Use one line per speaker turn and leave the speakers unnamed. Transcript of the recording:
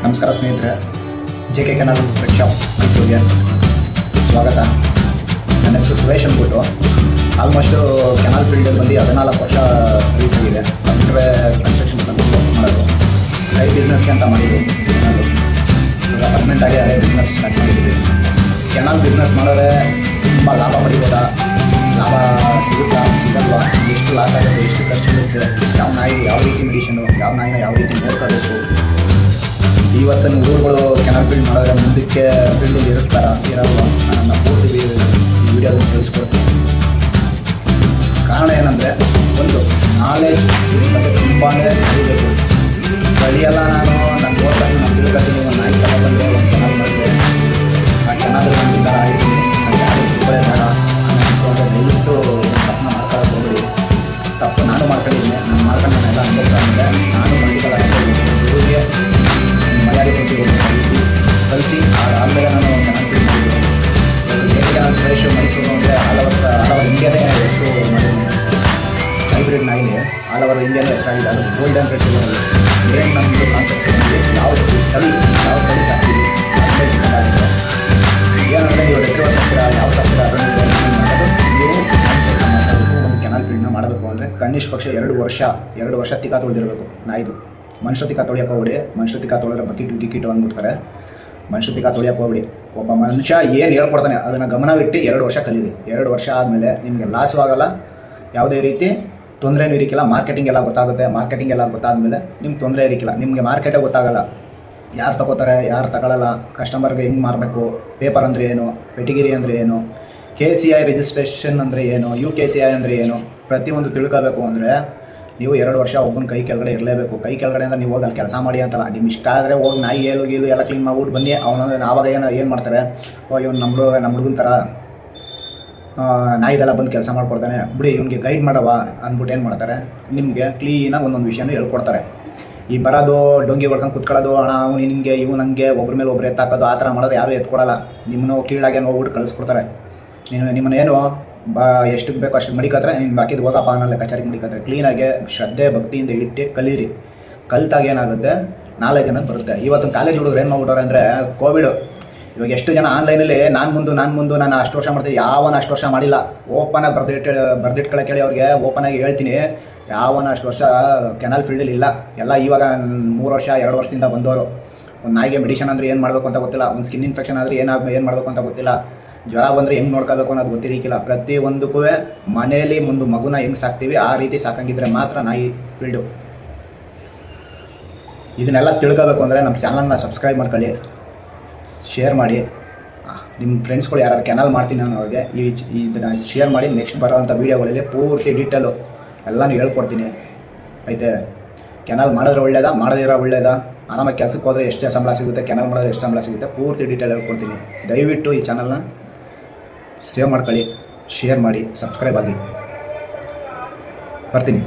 ನಮಸ್ಕಾರ ಸ್ನೇಹಿತರೆ, JK canal pet shop ಮೈಸೂರಿಗೆ ಸ್ವಾಗತ. ನನ್ನ ಹೆಸರು ಸುರೇಶ್ ಅಂದ್ಬಿಟ್ಟು ಆಲ್ಮೋಸ್ಟು ಕೆನಾಲ್ ಫೀಲ್ಡಲ್ಲಿ ಬಂದು 14 ವರ್ಷ ಸರ್ವಿಸ್ ಆಗಿದೆ. ಅಂದರೆ ಕನ್ಸ್ಟ್ರಕ್ಷನ್ ಮಾಡೋದು ಸೈಡ್ ಬಿಸ್ನೆಸ್ಗೆ ಅಂತ ಮಾಡಿದ್ದು. ಈಗ ಪರ್ಮನೆಂಟಾಗಿ ಅದೇ ಬಿಸ್ನೆಸ್ ಸ್ಟಾರ್ಟ್ ಮಾಡಿದ್ದೀವಿ. ಕೆನಾಲ್ ಬಿಸ್ನೆಸ್ ಮಾಡಿದ್ರೆ ತುಂಬ ಲಾಭ ಪಡಿಬೋದಾ, ಲಾಭ ಸಿಗುತ್ತಾ ಸಿಗಲ್ವಾ, ಎಷ್ಟು ಲಾಸ್ ಆಗುತ್ತೆ, ಎಷ್ಟು ಖರ್ಚು ಇರುತ್ತೆ, ಯಾವ ನಾಯಿ ಯಾವ ರೀತಿ ಮೆಡಿಷನು, ಯಾವ ನಾಯಿನ ಯಾವ ರೀತಿ ನೋಡ್ಕೋಬೇಕು, ಇವತ್ತಿನ ಊರುಗಳು ಕೆನಾಲ್ ಫೀಲ್ಡ್ ಮಾಡಿದ್ರೆ ಮುಂದಕ್ಕೆ ಫೀಲ್ಡಲ್ಲಿ ಇರಲ್ವ ನನ್ನ ಪೂರ್ತಿ ಈ ವಿಡಿಯೋದಲ್ಲಿ ತಿಳಿಸ್ಕೊಡ್ತೀನಿ. ಕಾರಣ ಏನಂದರೆ, ಒಂದು ನಾಲೆಜ್ ತುಂಬಾ ಕಲಿಬೇಕು. ಕಲಿಯಲ್ಲ ನಾನು ಓದ್ತಾನೆ ನಾನು ತಿಳ್ಕೊತೀನಿ. ಒಂದು ನಾಯಿ ಥರ ಬಂದರೆ ಒಂದು ಕೆನಾಲ್ ಮಾಡಿದೆ, ಆ ಕೆನಾಲ್ ಬಂದಿದ್ದ ಆಯ್ತೀನಿ ಬೇಡ ದಯವಿಟ್ಟು ತಪ್ಪನ್ನ ಮಾಡ್ಕೊಳ್ಳೋಕೆ ಹೋಗ್ಬಿಡಿ. ತಪ್ಪು ನಾನು ಮಾಡ್ಕೊಂಡಿದ್ದೀನಿ, ನಾನು ಮಾಡ್ಕೊಂಡು ನಾನೆಲ್ಲ ಅನುಭವ ಅಂದರೆ ನಾನು ಮಾಡಿಕೊಳ್ಳೋಕೆ ಗುರುಗೆ ಮರ್ಯಾದೆ ಕೊಟ್ಟಿರೋದು ಕಲಿತು ಆದಮೇಲೆ ನಾನು ಕೆನಾಲ್ ಫೀಲ್ಡ್ ಮಾಡಿದ್ದೀನಿ. ಕೆನಾಲ್ ಫ್ರೆಶ್ ಮೈಸೂರು ಅಂದರೆ ಆಲ್ ಓವರ್ ಇಂಡಿಯಾನೇ ಹೆಸರು ಮಾಡಿದ್ದೀನಿ. ಹೈಬ್ರಿಡ್ ನಾಯಿಲಿ ಆಲ್ ಓವರ್ ಇಂಡಿಯಾನೇ ಹೆಸರಾಗಿದೆ. ಅದು ಗೋಲ್ಡನ್ ರೆಟ್ರೀವರ್. ಏನು ನಮ್ಮದು ಕಾನ್ಸೆಪ್ಟ್ ಯಾವ ತಳಿ ಸಾಕ್ತೀವಿ ಆಗುತ್ತೆ. ಏನಂದರೆ ನೀವು ರೆಟ್ರೀವರ್ ಸಾಕ್ತೀರಾ, ಯಾವ ಸಾಕ್ತೀರಾ ಅದನ್ನು ನೀವು ಒಂದು ಕೆನಾಲ್ ಫೀಲ್ಡ್ನ ಮಾಡಬೇಕು ಅಂದರೆ ಕನಿಷ್ಠ ಪಕ್ಷ 2 ವರ್ಷ ತಿಕ್ಕ ತೊಳೆದಿರಬೇಕು ನಾಯಿದು. ಮನುಷ್ಯ ತಿಕ್ಕ ತೊಳೆಯೋಕೆ ಹೋಗ್ಬಿಡಿ. ಮನುಷ್ಯ ತಿಕ್ಕ ತೊಳೆದ್ರೆ ಗಿಕ್ಕಿಟ್ಟು ಅಂದ್ಬಿಡ್ತಾರೆ. ಮನುಷ್ಯ ತಿಕ್ಕ ತೊಳೆಯೋಕೆ ಹೋಗ್ಬಿಡಿ. ಒಬ್ಬ ಮನುಷ್ಯ ಏನು ಹೇಳ್ಕೊಡ್ತಾನೆ ಅದನ್ನು ಗಮನವಿಟ್ಟು 2 ವರ್ಷ ಕಲೀರಿ. 2 ವರ್ಷ ಆದಮೇಲೆ ನಿಮಗೆ ಲಾಸು ಆಗೋಲ್ಲ, ಯಾವುದೇ ರೀತಿ ತೊಂದರೆನೂ ಇರಿಕ್ಕಿಲ್ಲ. ಮಾರ್ಕೆಟಿಂಗ್ ಎಲ್ಲ ಗೊತ್ತಾಗುತ್ತೆ. ಮಾರ್ಕೆಟಿಂಗ್ ಎಲ್ಲ ಗೊತ್ತಾದಮೇಲೆ ನಿಮ್ಗೆ ತೊಂದರೆ ಇರಿಕ್ಕಿಲ್ಲ. ನಿಮಗೆ ಮಾರ್ಕೆಟೇ ಗೊತ್ತಾಗಲ್ಲ, ಯಾರು ತಗೋತಾರೆ ಯಾರು ತಗೊಳ್ಳಲ್ಲ, ಕಸ್ಟಮರ್ಗೆ ಹೆಂಗೆ ಮಾರಬೇಕು, ಪೇಪರ್ ಅಂದರೆ ಏನು, ಪೆಟಿಗಿರಿ ಅಂದರೆ ಏನು, KCI ರಿಜಿಸ್ಟ್ರೇಷನ್ ಅಂದರೆ ಏನು, UKCI ಅಂದರೆ ಏನು, ಪ್ರತಿಯೊಂದು ತಿಳ್ಕೋಬೇಕು ಅಂದರೆ ನೀವು 2 ವರ್ಷ ಒಬ್ಬನ ಕೈ ಕೆಳಗಡೆ ಇರಲೇಬೇಕು. ಕೈ ಕೆಳಗಡೆ ಅಂದರೆ ನೀವು ಹೋಗಿ ಅಲ್ಲಿ ಕೆಲಸ ಮಾಡಿ ಅಂತಲ್ಲ. ನಿಮ್ಮ ಇಷ್ಟ ಆದರೆ ಹೋಗಿ ನಾಯಿ ಗೀಲು ಎಲ್ಲ ಕ್ಲೀನ್ ಮಾಡ್ಬಿಟ್ಟು ಬನ್ನಿ. ಅವನು ಆವಾಗ ಏನು ಮಾಡ್ತಾರೆ, ಇವನು ನಮ್ಮ ಹುಡುಗನ ಥರ ನಾಯಿದೆಲ್ಲ ಬಂದು ಕೆಲಸ ಮಾಡ್ಕೊಡ್ತಾನೆ ಬಿಡಿ, ಇವ್ನಿಗೆ ಗೈಡ್ ಮಾಡವ ಅಂದ್ಬಿಟ್ಟು ಏನು ಮಾಡ್ತಾರೆ, ನಿಮಗೆ ಕ್ಲೀನಾಗಿ ಒಂದೊಂದು ವಿಷಯನೂ ಹೇಳ್ಕೊಡ್ತಾರೆ. ಈ ಬರೋದು ಡೊಂಗಿ ಹೊಡ್ಕೊಂಡು ಕುತ್ಕೊಳ್ಳೋದು, ಅಣ್ಣ ಅವ್ನು ನಿನಗೆ ಇವು ನನಗೆ ಒಬ್ಬರ ಮೇಲೆ ಒಬ್ಬರು ಎತ್ತಾಕೋದು, ಆ ಥರ ಮಾಡೋದು ಯಾರೂ ಎತ್ಕೊಡಲ್ಲ. ನಿಮ್ಮನ್ನು ಕೀಳಾಗಿ ಹೋಗ್ಬಿಟ್ಟು ಕಳಿಸ್ಕೊಡ್ತಾರೆ. ನಿಮ್ಮನ್ನೇನು ಎಷ್ಟಕ್ಕೆ ಬೇಕೋ ಅಷ್ಟು ಮಡಿಕತ್ರೆ ನಿಮ್ಗೆ ಬಾಕಿದ್ದು ಹೋಗಪ್ಪ ಅನ್ನೋ ಕಚೇರಿಗೆ ಮಡಿಕತ್ರೆ. ಕ್ಲೀನಾಗಿ ಶ್ರದ್ಧೆ ಭಕ್ತಿಯಿಂದ ಇಟ್ಟು ಕಲೀರಿ. ಕಲಿತಾಗ ಏನಾಗುತ್ತೆ, ನಾಲೆಜ್ ಅನ್ನೋದು ಬರುತ್ತೆ. ಇವತ್ತು ಕಾಲೇಜ್ ಹುಡುಗರು ಏನು ಮಾಡ್ಬಿಟ್ಟವ್ರೆ ಅಂದರೆ, ಕೋವಿಡ್ ಇವಾಗ ಎಷ್ಟು ಜನ ಆನ್ಲೈನಲ್ಲಿ ನಾನು ಮುಂದೆ ನಾನು ಅಷ್ಟು ವರ್ಷ ಮಾಡ್ತೀನಿ, ಯಾವನ ಅಷ್ಟು ವರ್ಷ ಮಾಡಿಲ್ಲ. ಓಪನಾಗಿ ಬರ್ದಿಟ್ಕೊಳ್ಳೋಕೆ ಹೇಳಿ ಅವ್ರಿಗೆ ಓಪನಾಗಿ ಹೇಳ್ತೀನಿ, ಯಾವನ ಅಷ್ಟು ವರ್ಷ ಕೆನಾಲ್ ಫೀಲ್ಡಲ್ಲಿ ಇಲ್ಲ. ಎಲ್ಲ ಇವಾಗ 3 ವರ್ಷ 2 ವರ್ಷದಿಂದ ಬಂದವರು. ಒಂದು ನಾಯಿಗೆ ಮೆಡಿಷನ್ ಅಂದರೆ ಏನು ಮಾಡಬೇಕು ಅಂತ ಗೊತ್ತಿಲ್ಲ, ಒಂದು ಸ್ಕಿನ್ ಇನ್ಫೆಕ್ಷನ್ ಆದರೆ ಏನು ಮಾಡಬೇಕು ಅಂತ ಗೊತ್ತಿಲ್ಲ, ಜ್ವರ ಬಂದರೆ ಹೆಂಗೆ ನೋಡ್ಕೋಬೇಕು ಅನ್ನೋದು ಗೊತ್ತಿರಲಿಕ್ಕಿಲ್ಲ. ಪ್ರತಿಯೊಂದಕ್ಕೂ ಮನೆಯಲ್ಲಿ ಒಂದು ಮಗುನ ಹೆಂಗೆ ಸಾಕ್ತೀವಿ ಆ ರೀತಿ ಸಾಕಂಗಿದ್ರೆ ಮಾತ್ರ ನಾಯಿ ಫೀಲ್ಡು. ಇದನ್ನೆಲ್ಲ ತಿಳ್ಕೋಬೇಕು ಅಂದರೆ ನಮ್ಮ ಚಾನಲ್ನ ಸಬ್ಸ್ಕ್ರೈಬ್ ಮಾಡ್ಕೊಳ್ಳಿ, ಶೇರ್ ಮಾಡಿ. ನಿಮ್ಮ ಫ್ರೆಂಡ್ಸ್ಗಳು ಯಾರು ಕೆನಾಲ್ ಮಾಡ್ತೀನಿ ನಾನು ಅವ್ರಿಗೆ ಇದನ್ನು ಶೇರ್ ಮಾಡಿ. ನೆಕ್ಸ್ಟ್ ಬರೋವಂಥ ವೀಡಿಯೋಗಳಿದೆ ಪೂರ್ತಿ ಡೀಟೇಲು ಎಲ್ಲನೂ ಹೇಳ್ಕೊಡ್ತೀನಿ. ಐತೆ ಕೆನಾಲ್ ಮಾಡಿದ್ರೆ ಒಳ್ಳೇದಾ, ಮಾಡದಿರೋ ಒಳ್ಳೇದಾ, ಆರಾಮಾಗಿ ಕೆಲಸಕ್ಕೆ ಹೋದರೆ ಎಷ್ಟು ಸಂಬಳ ಸಿಗುತ್ತೆ, ಕೆನಾಲ್ ಮಾಡಿದ್ರೆ ಎಷ್ಟು ಸಂಬಳ ಸಿಗುತ್ತೆ, ಪೂರ್ತಿ ಡೀಟೇಲ್ ಹೇಳ್ಕೊಡ್ತೀನಿ. ದಯವಿಟ್ಟು ಈ ಚಾನಲ್ನ ಸೇವ್ ಮಾಡ್ಕೊಳ್ಳಿ, ಶೇರ್ ಮಾಡಿ, ಸಬ್ಸ್ಕ್ರೈಬ್ ಆಗಿ. ಬರ್ತೀನಿ.